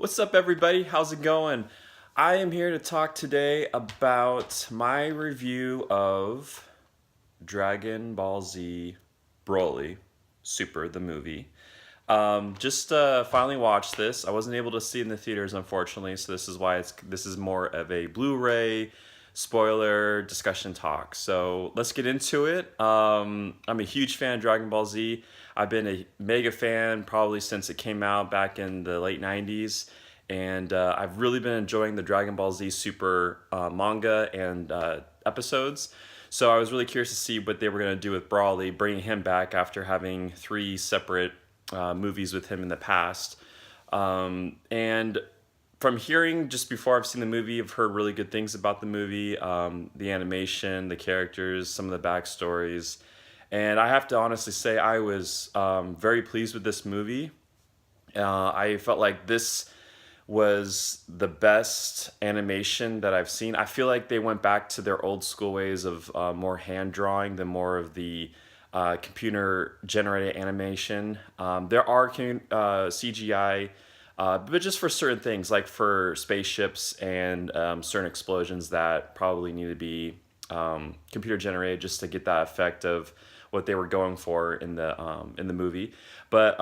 What's up, everybody? How's it going? I am here to talk today about my review of Dragon Ball Z Broly Super, the movie. Just finally watched this. I wasn't able to see it in the theaters, unfortunately, so this is more of a Blu-ray spoiler discussion talk. So let's get into it. I'm a huge fan of Dragon Ball Z. I've been a mega fan probably since it came out back in the late 90s. And I've really been enjoying the Dragon Ball Z Super manga and episodes. So I was really curious to see what they were going to do with Brawley, bringing him back after having three separate movies with him in the past. And from hearing just before I've seen the movie, I've heard really good things about the movie, the animation, the characters, some of the backstories. And I have to honestly say, I was very pleased with this movie. I felt like this was the best animation that I've seen. I feel like they went back to their old school ways of more hand drawing than more of the computer generated animation. There are CGI, but just for certain things, like for spaceships and certain explosions that probably need to be computer generated just to get that effect of what they were going for in the movie. But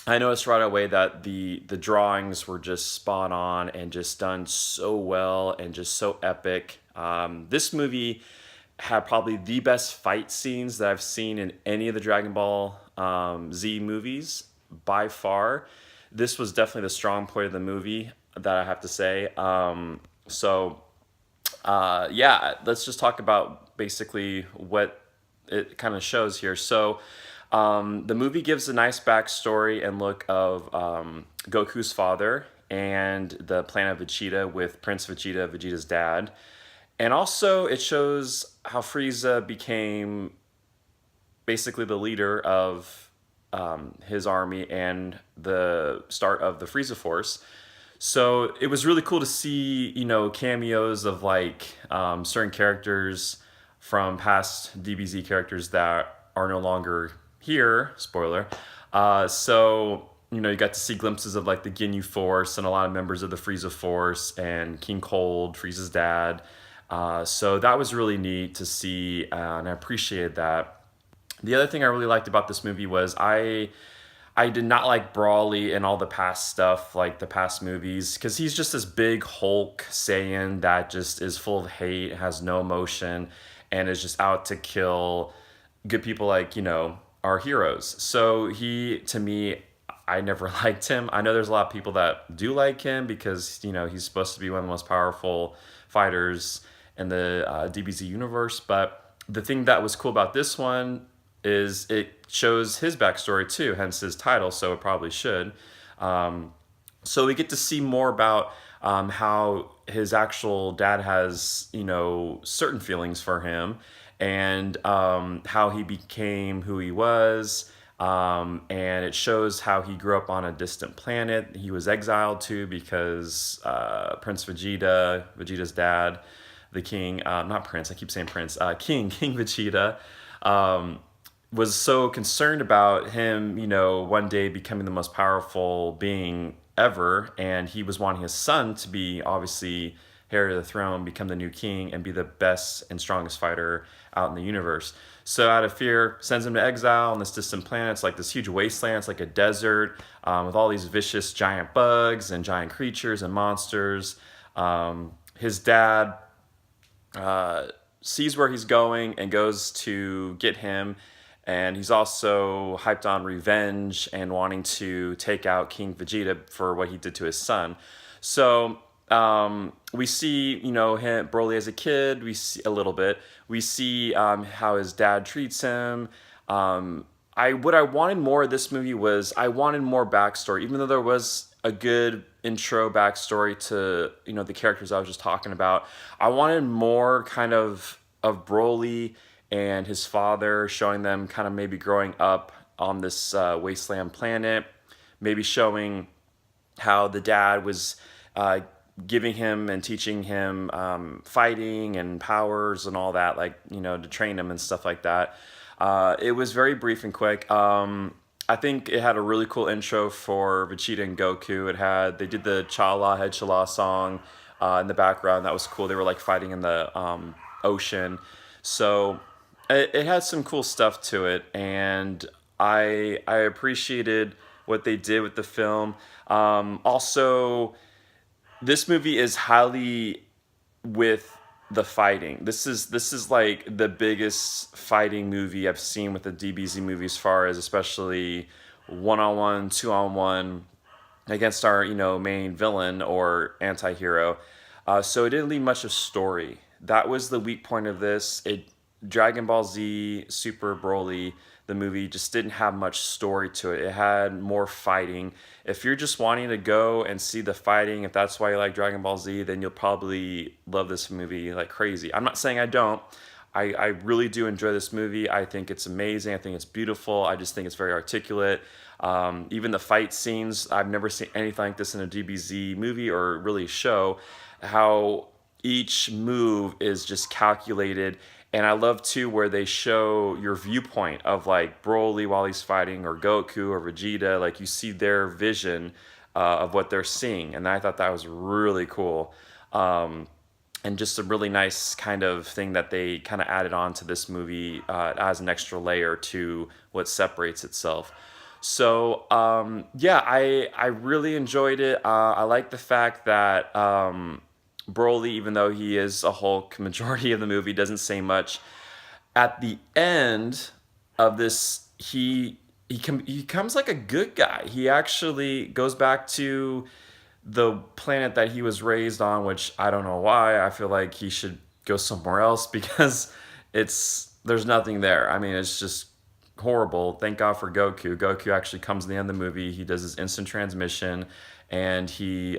I noticed right away that the drawings were just spot on and just done so well and just so epic. This movie had probably the best fight scenes that I've seen in any of the Dragon Ball Z movies by far. This was definitely the strong point of the movie that I have to say. Yeah, let's just talk about basically what it kind of shows here. So the movie gives a nice backstory and look of Goku's father and the planet Vegeta with Prince Vegeta, Vegeta's dad. And also it shows how Frieza became basically the leader of his army and the start of the Frieza Force. So it was really cool to see, cameos of like certain characters from past DBZ characters that are no longer here. Spoiler. You got to see glimpses of like the Ginyu Force and a lot of members of the Frieza Force and King Cold, Frieza's dad. So that was really neat to see, and I appreciated that. The other thing I really liked about this movie was I did not like Brawley and all the past stuff, like the past movies, because he's just this big Hulk Saiyan that just is full of hate, has no emotion, and is just out to kill good people like, our heroes. So to me, I never liked him. I know there's a lot of people that do like him because, he's supposed to be one of the most powerful fighters in the DBZ universe. But the thing that was cool about this one is it shows his backstory too, hence his title, so it probably should. So we get to see more about how his actual dad has, certain feelings for him and how he became who he was. And it shows how he grew up on a distant planet. He was exiled to because Prince Vegeta, Vegeta's dad, the king, not Prince, I keep saying Prince, King Vegeta, was so concerned about him, one day becoming the most powerful being ever, and he was wanting his son to be obviously heir to the throne, become the new king, and be the best and strongest fighter out in the universe. So out of fear, sends him to exile on this distant planet. It's like this huge wasteland. It's like a desert with all these vicious giant bugs and giant creatures and monsters. His dad sees where he's going and goes to get him. And he's also hyped on revenge and wanting to take out King Vegeta for what he did to his son. So we see, him, Broly as a kid. We see a little bit. We see how his dad treats him. What I wanted more of this movie was I wanted more backstory, even though there was a good intro backstory to the characters I was just talking about. I wanted more kind of Broly and his father, showing them kind of maybe growing up on this wasteland planet, maybe showing how the dad was giving him and teaching him fighting and powers and all that, like, to train him and stuff like that. It was very brief and quick. I think it had a really cool intro for Vegeta and Goku. They did the Chala Head Chala song in the background. That was cool. They were like fighting in the ocean. So it had some cool stuff to it, and I appreciated what they did with the film. Also, this movie is highly with the fighting. This is like the biggest fighting movie I've seen with a DBZ movie, as far as especially 1-on-1, 2-on-1 against our main villain or anti-hero. So it didn't leave much of story. That was the weak point of this. It Dragon Ball Z Super Broly, the movie, just didn't have much story to it. It had more fighting. If you're just wanting to go and see the fighting, if that's why you like Dragon Ball Z, then you'll probably love this movie like crazy. I'm not saying I don't. I really do enjoy this movie. I think it's amazing. I think it's beautiful. I just think it's very articulate. Even the fight scenes, I've never seen anything like this in a DBZ movie or really show. How each move is just calculated. And I love too where they show your viewpoint of like Broly while he's fighting, or Goku or Vegeta. Like you see their vision of what they're seeing, and I thought that was really cool. And just a really nice kind of thing that they kind of added on to this movie as an extra layer to what separates itself. So yeah, I really enjoyed it. I like the fact that Broly, even though he is a Hulk, majority of the movie doesn't say much. At the end of this, he becomes like a good guy. He actually goes back to the planet that he was raised on, which I don't know why. I feel like he should go somewhere else because there's nothing there. I mean, it's just horrible. Thank God for Goku. Goku actually comes in the end of the movie. He does his instant transmission, and he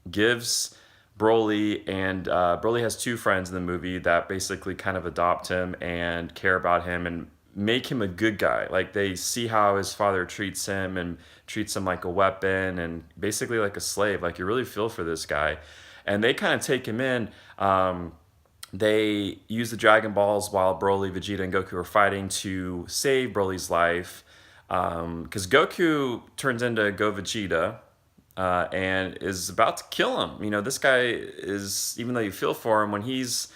gives Broly, and Broly has two friends in the movie that basically kind of adopt him and care about him and make him a good guy. Like they see how his father treats him and treats him like a weapon and basically like a slave. Like you really feel for this guy, and they kind of take him in. They use the Dragon Balls while Broly, Vegeta, and Goku are fighting to save Broly's life. Because Goku turns into Go Vegeta, and is about to kill him. This guy is, even though you feel for him, when he's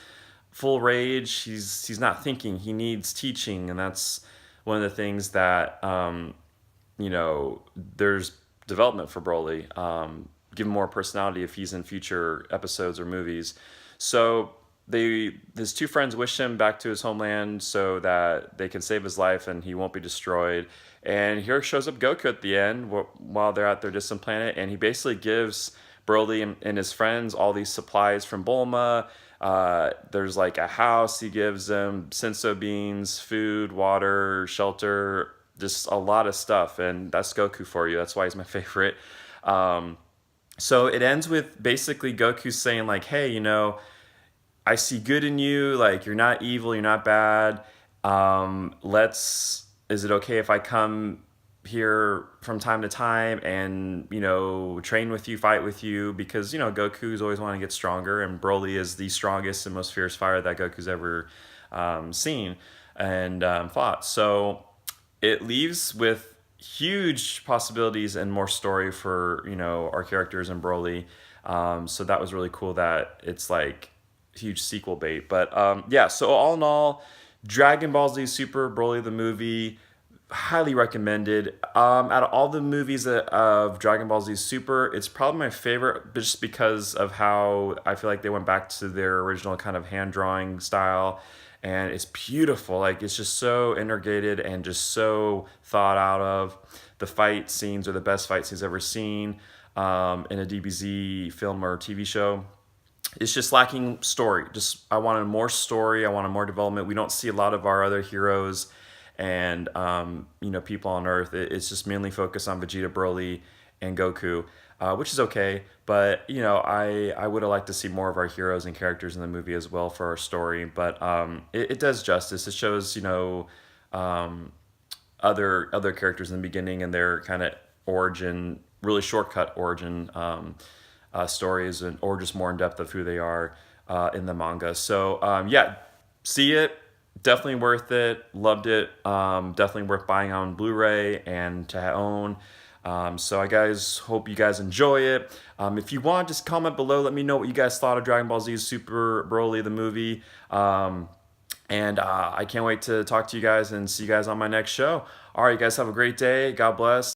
full rage, he's not thinking. He needs teaching, and that's one of the things that there's development for Broly. Give him more personality if he's in future episodes or movies. So his two friends wish him back to his homeland so that they can save his life and he won't be destroyed. And here shows up Goku at the end while they're at their distant planet, and he basically gives Broly and his friends all these supplies from Bulma. There's like a house he gives them, senso beans, food, water, shelter, just a lot of stuff. And that's Goku for you. That's why he's my favorite. So it ends with basically Goku saying like, hey, I see good in you. Like you're not evil, you're not bad. Is it okay if I come here from time to time and train with you, fight with you? Because Goku's always want to get stronger, and Broly is the strongest and most fierce fighter that Goku's ever seen and fought. So it leaves with huge possibilities and more story for our characters in Broly. So that was really cool that it's like huge sequel bait. But yeah, so all in all, Dragon Ball Z Super Broly the movie, highly recommended. Out of all the movies of Dragon Ball Z Super, it's probably my favorite just because of how I feel like they went back to their original kind of hand drawing style, and it's beautiful. Like it's just so integrated and just so thought out of. The fight scenes are the best fight scenes I've ever seen in a DBZ film or TV show. It's just lacking story. I wanted more story. I wanted more development. We don't see a lot of our other heroes and people on Earth. It's just mainly focused on Vegeta, Broly, and Goku, which is okay. But I would have liked to see more of our heroes and characters in the movie as well for our story. But it does justice. It shows other characters in the beginning and their kind of origin, really shortcut origin stories, or just more in depth of who they are in the manga. So yeah, see it. definitely worth it. Loved it. Definitely worth buying on Blu-ray and to own. So I guys hope you guys enjoy it. If you want, just comment below. Let me know what you guys thought of Dragon Ball Z Super Broly the movie. And I can't wait to talk to you guys and see you guys on my next show. All right, you guys have a great day. God bless.